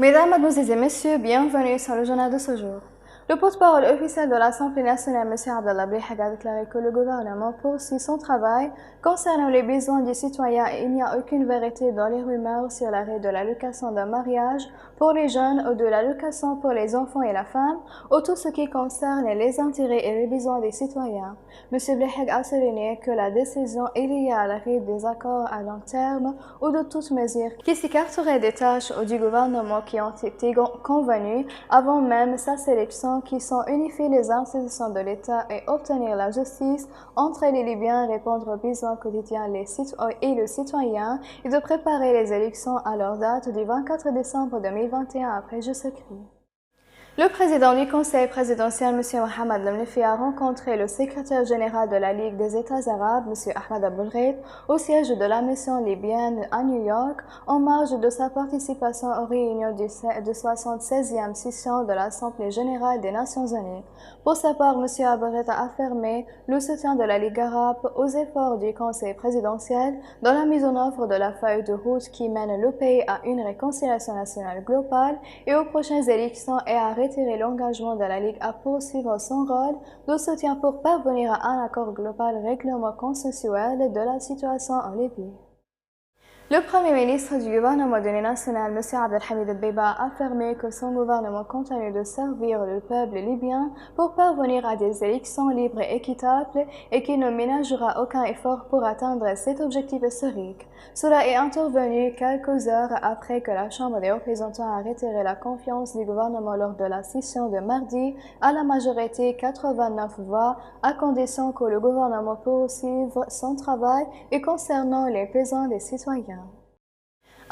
Mesdames, Mademoiselles et Messieurs, bienvenue sur le journal de ce jour. Le porte-parole officiel de l'Assemblée nationale, M. Abdallah Blihag, a déclaré que le gouvernement poursuit son travail concernant les besoins des citoyens et il n'y a aucune vérité dans les rumeurs sur l'arrêt de l'allocation d'un mariage pour les jeunes ou de l'allocation pour les enfants et la femme, ou tout ce qui concerne les intérêts et les besoins des citoyens. M. Blihag a souligné que la décision est liée à l'arrêt des accords à long terme ou de toute mesure qui s'écarterait des tâches du gouvernement qui ont été convenues avant même sa sélection, qui sont unifier les institutions de l'État et obtenir la justice entre les Libyens, répondre aux besoins quotidiens et les citoyens et de préparer les élections à leur date du 24 décembre 2021 après Jusqu'à. Le président du Conseil présidentiel, M. Mohamed Lemnefi, a rencontré le secrétaire général de la Ligue des États arabes, M. Ahmed Aboulghait, au siège de la mission libyenne à New York, en marge de sa participation aux réunions de 76e session de l'Assemblée générale des Nations unies. Pour sa part, M. Aboulghait a affirmé le soutien de la Ligue arabe aux efforts du Conseil présidentiel dans la mise en œuvre de la feuille de route qui mène le pays à une réconciliation nationale globale et aux prochaines élections et à retirer l'engagement de la Ligue à poursuivre son rôle de soutien pour parvenir à un accord global règlement consensuel de la situation en Libye. Le Premier ministre du gouvernement de l'Union nationale, M. Abdelhamid El-Beiba, a affirmé que son gouvernement continue de servir le peuple libyen pour parvenir à des élections libres et équitables et qu'il ne ménagera aucun effort pour atteindre cet objectif historique. Cela est intervenu quelques heures après que la Chambre des représentants a retiré la confiance du gouvernement lors de la session de mardi à la majorité 89 voix, à condition que le gouvernement poursuive son travail et concernant les besoins des citoyens.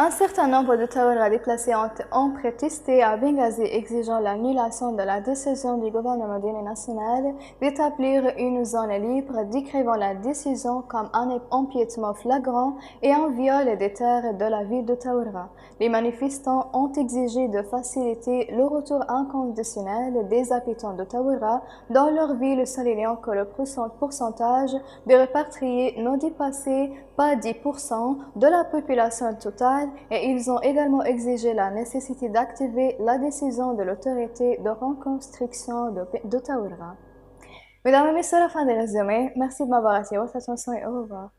Un certain nombre de Taouras déplacés ont protesté à Benghazi exigeant l'annulation de la décision du gouvernement de l'Union nationale d'établir une zone libre, décrivant la décision comme un empiètement flagrant et un viol des terres de la ville de Taoura. Les manifestants ont exigé de faciliter le retour inconditionnel des habitants de Taoura dans leur ville, soulignant que le pourcentage de répatriés ne dépassait pas 10% de la population totale, et ils ont également exigé la nécessité d'activer la décision de l'autorité de reconstruction de Taoura. Mesdames et messieurs, la fin des résumés. Merci de m'avoir attiré votre attention et au revoir.